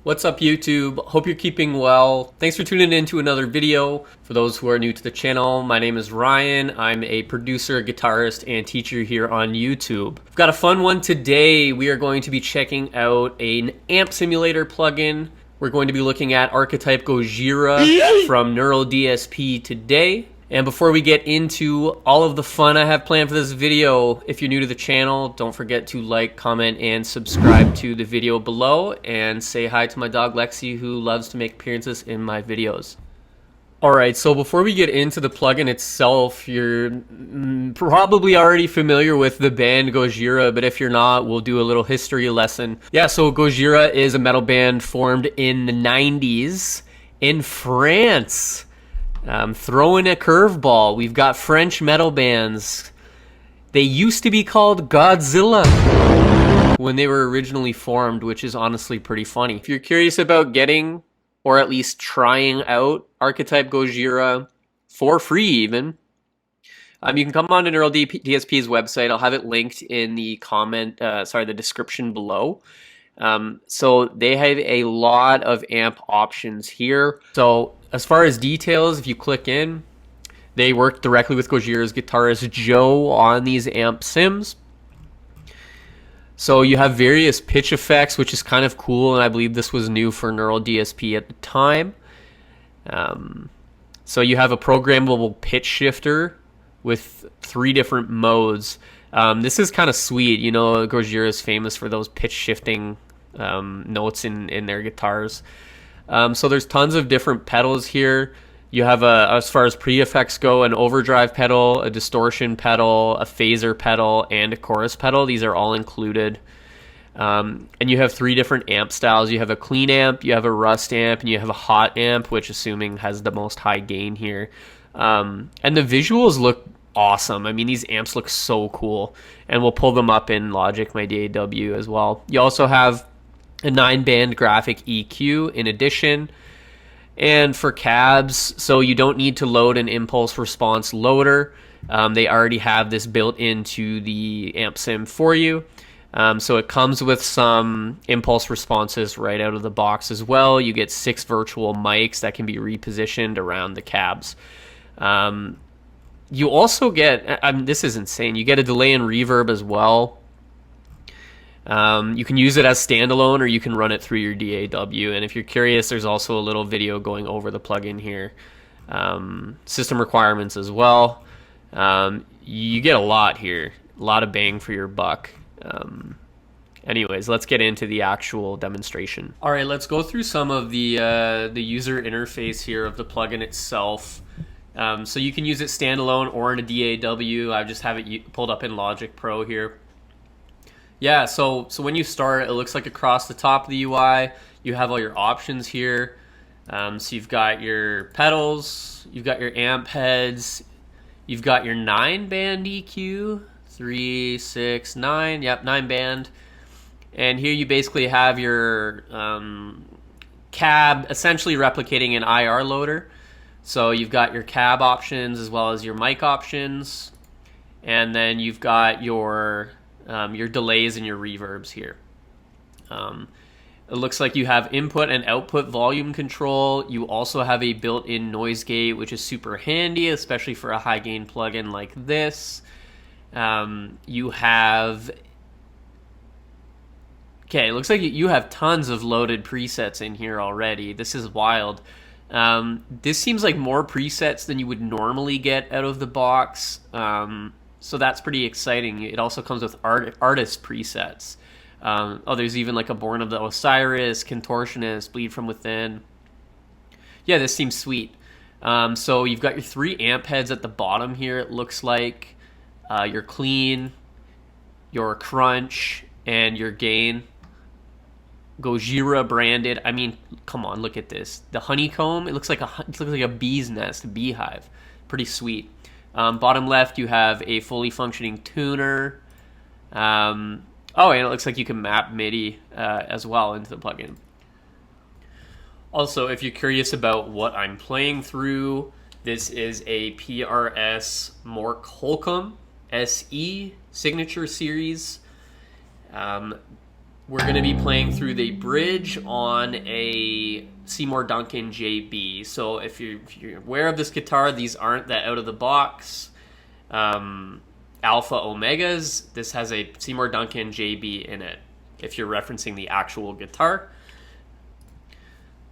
What's up, YouTube? Hope you're keeping well. Thanks for tuning in to another video. For those who are new to the channel, my name is Ryan. I'm a producer, guitarist, and teacher here on YouTube. We've got a fun one today. We are going to be checking out an amp simulator plugin. We're going to be looking at Archetype Gojira from Neural DSP today. And before we get into all of the fun I have planned for this video, if you're new to the channel, don't forget to like, comment, and subscribe to the video below, and say hi to my dog Lexi, who loves to make appearances in my videos. Alright, so before we get into the plugin itself, you're probably already familiar with the band Gojira, but if you're not, we'll do a little history lesson. Yeah, so Gojira is a metal band formed in the 90s in France. Throwing a curveball, we've got French metal bands. They used to be called Godzilla when they were originally formed, which is honestly pretty funny. If you're curious about getting, or at least trying out Archetype Gojira for free even, you can come on to Neural DSP's website. I'll have it linked in the the description below. So they have a lot of amp options here. So as far as details, if you click in, they work directly with Gojira's guitarist Joe on these amp sims. So you have various pitch effects, which is kind of cool, and I believe this was new for Neural DSP at the time. So you have a programmable pitch shifter with 3 different modes. This is kind of sweet. You know, Gojira is famous for those pitch shifting notes in their guitars. So there's tons of different pedals here. You have as far as pre-effects go, an overdrive pedal, a distortion pedal, a phaser pedal, and a chorus pedal. These are all included. And you have 3 different amp styles. You have a clean amp, you have a rust amp, and you have a hot amp, which assuming has the most high gain here. And the visuals look awesome. I mean, these amps look so cool. And we'll pull them up in Logic, my DAW as well. You also have a 9-band graphic EQ in addition. And for cabs, so you don't need to load an impulse response loader. They already have this built into the amp sim for you. So it comes with some impulse responses right out of the box as well. You get 6 virtual mics that can be repositioned around the cabs. You also get, this is insane, you get a delay and reverb as well. You can use it as standalone, or you can run it through your DAW. And if you're curious, there's also a little video going over the plugin here. System requirements as well. You get a lot here, a lot of bang for your buck. Anyways, let's get into the actual demonstration. All right, let's go through some of the user interface here of the plugin itself. So you can use it standalone or in a DAW. I just have it pulled up in Logic Pro here. Yeah, so when you start, it looks like across the top of the UI, you have all your options here. So you've got your pedals, you've got your amp heads, you've got your 9-band EQ, 3, 6, 9, yep, 9-band. And here you basically have your cab, essentially replicating an IR loader. So you've got your cab options as well as your mic options. And then you've got your delays and your reverbs here. It looks like you have input and output volume control. You also have a built-in noise gate, which is super handy, especially for a high gain plugin like this. You have, okay, it looks like you have tons of loaded presets in here already. This is wild. This seems like more presets than you would normally get out of the box. So that's pretty exciting. It also comes with artist presets. There's even like a Born of the Osiris, Contortionist, Bleed from Within. Yeah, this seems sweet. So you've got your 3 amp heads at the bottom here, it looks like. Your clean, your crunch, and your gain. Gojira branded. I mean, come on, look at this. The honeycomb, it looks like a bee's nest, a beehive. Pretty sweet. Bottom left, you have a fully functioning tuner. And it looks like you can map MIDI as well into the plugin. Also, if you're curious about what I'm playing through, this is a PRS Mork Holcomb SE Signature Series. We're going to be playing through the bridge on a Seymour Duncan JB. So if you're aware of this guitar, these aren't the out of the box Alpha Omegas. This has a Seymour Duncan JB in it, if you're referencing the actual guitar.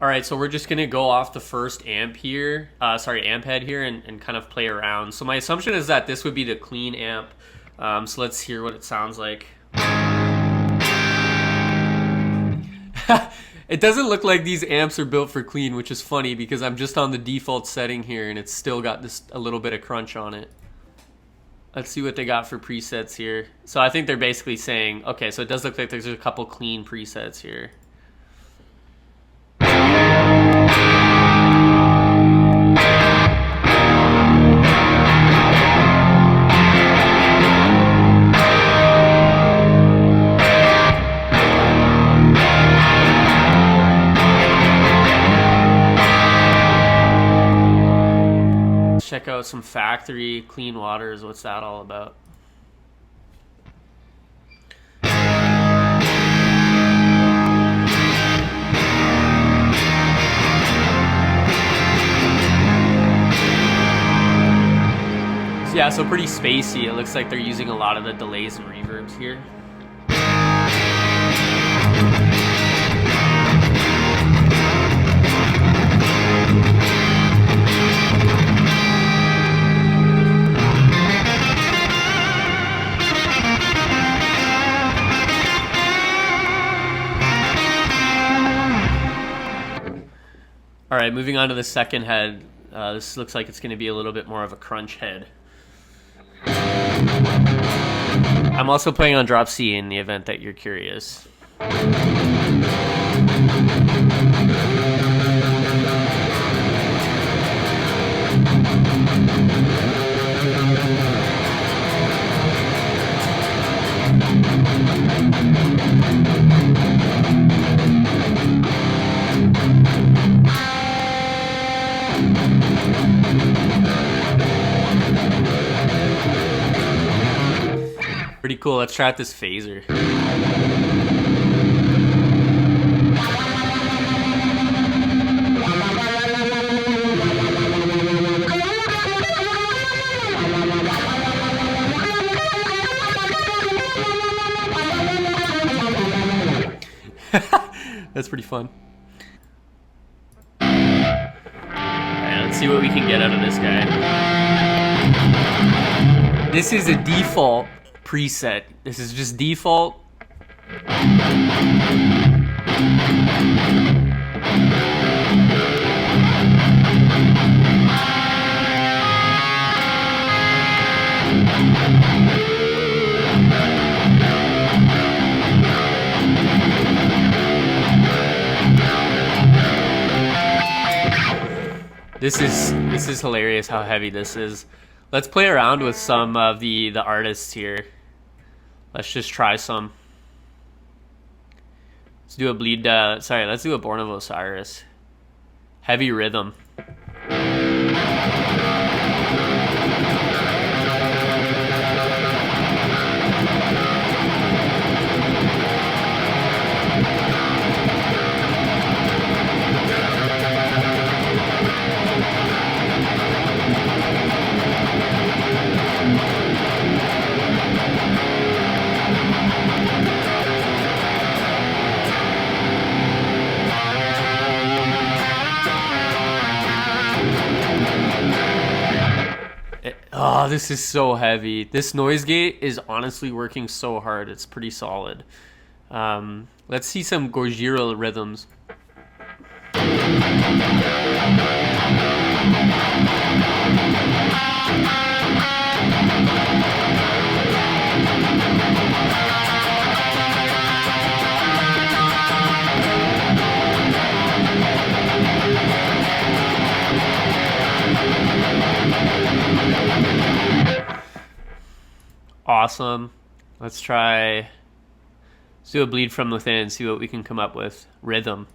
All right, so we're just going to go off the first amp here, amp head here, and kind of play around. So my assumption is that this would be the clean amp. So let's hear what it sounds like. It doesn't look like these amps are built for clean, which is funny because I'm just on the default setting here and it's still got this a little bit of crunch on it. Let's see what they got for presets here. So I think they're basically saying, okay, so it does look like there's a couple clean presets here. Check out some factory clean waters. What's that all about? Yeah, so pretty spacey. It looks like they're using a lot of the delays and reverbs here. All right, moving on to the second head. This looks like it's going to be a little bit more of a crunch head. I'm also playing on drop C in the event that you're curious. Pretty cool. Let's try out this phaser. That's pretty fun. Alright, let's see what we can get out of this guy. This is a default preset. This is just default. This is hilarious how heavy this is. Let's play around with some of the artists here. Let's just try some. Let's do a let's do a Born of Osiris. Heavy rhythm. Oh, this is so heavy. This noise gate is honestly working so hard. It's pretty solid. Let's see some Gojira rhythms. Awesome. Let's do a bleed from within, see what we can come up with. Rhythm.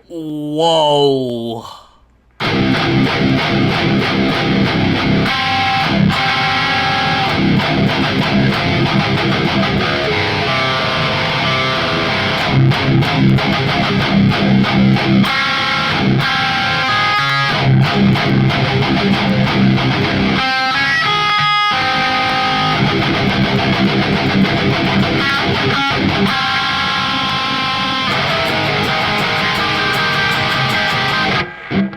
Whoa.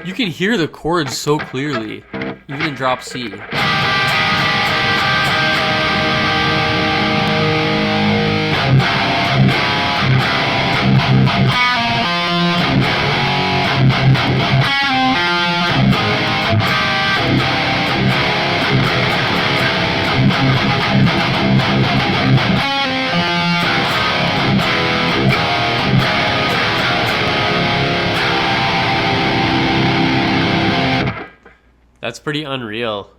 You can hear the chords so clearly, even in drop C. That's pretty unreal.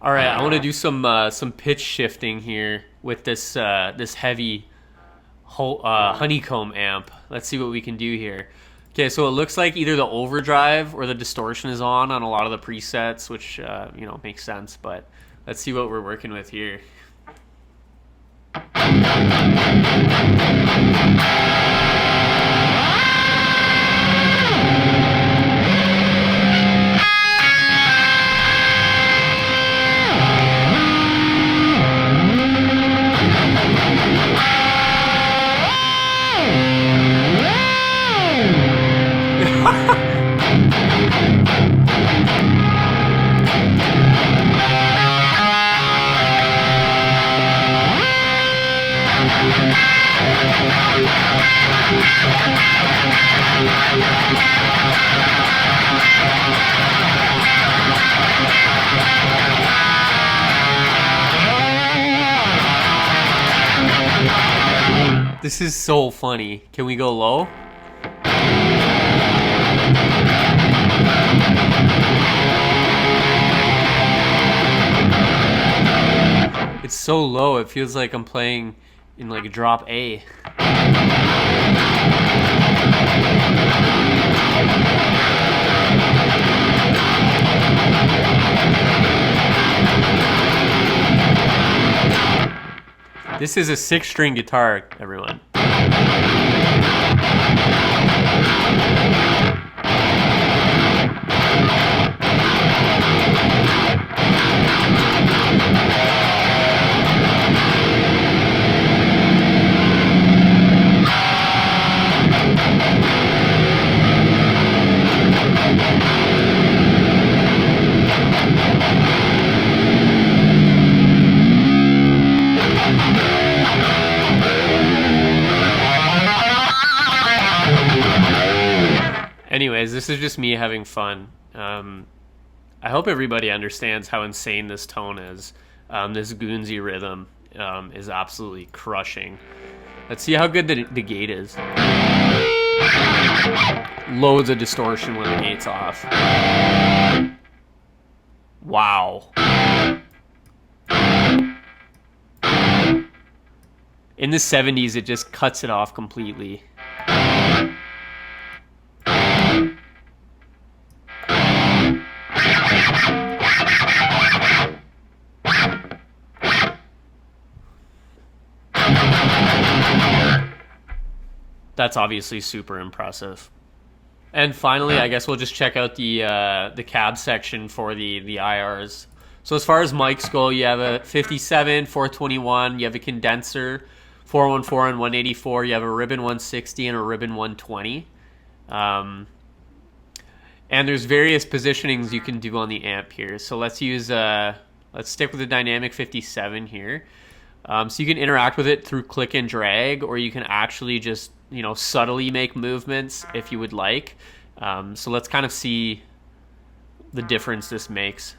All right, I want to do some pitch shifting here with this this heavy honeycomb amp. Let's see what we can do here. Okay, so it looks like either the overdrive or the distortion is on a lot of the presets, which you know, makes sense. But let's see what we're working with here. This is so funny. Can we go low? It's so low, it feels like I'm playing in like a drop A. This is a 6-string guitar, everyone. Anyways, this is just me having fun. I hope everybody understands how insane this tone is. This Goonsy rhythm is absolutely crushing. Let's see how good the gate is. Loads of distortion when the gate's off. Wow. In the 70s, it just cuts it off completely. That's obviously super impressive. And finally, I guess we'll just check out the cab section for the IRs. So as far as mics go, you have a 57, 421, you have a condenser, 414 and 184, you have a ribbon 160 and a ribbon 120. And there's various positionings you can do on the amp here. So let's stick with the dynamic 57 here. So you can interact with it through click and drag, or you can actually just, you know, subtly make movements if you would like. So let's kind of see the difference this makes.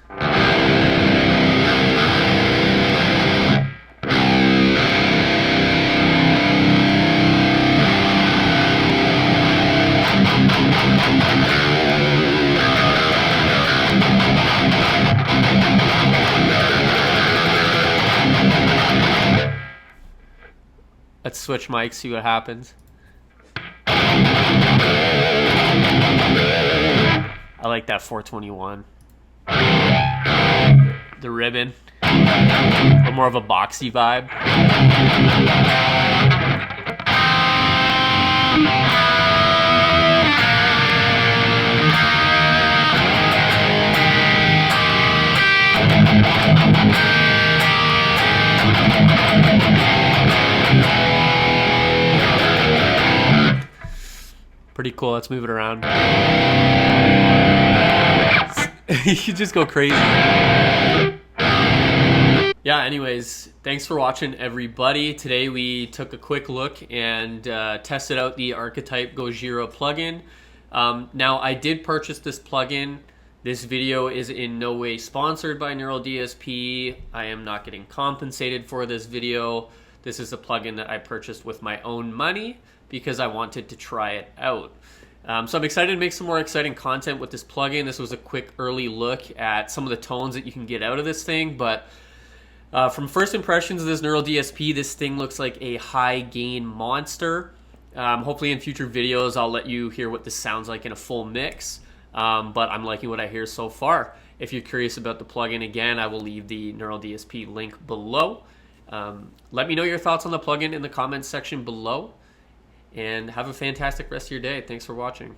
Let's switch mics, see what happens. I like that 421. The ribbon. A little more of a boxy vibe. Pretty cool. Let's move it around. You just go crazy. Yeah, anyways, thanks for watching, everybody. Today we took a quick look and tested out the Archetype Gojira plugin. Now, I did purchase this plugin. This video is in no way sponsored by Neural DSP. I am not getting compensated for this video. This is a plugin that I purchased with my own money because I wanted to try it out. So I'm excited to make some more exciting content with this plugin. This was a quick early look at some of the tones that you can get out of this thing, but from first impressions of this Neural DSP, this thing looks like a high gain monster. Hopefully in future videos I'll let you hear what this sounds like in a full mix, but I'm liking what I hear so far. If you're curious about the plugin, again, I will leave the Neural DSP link below. Let me know your thoughts on the plugin in the comments section below, and have a fantastic rest of your day. Thanks for watching.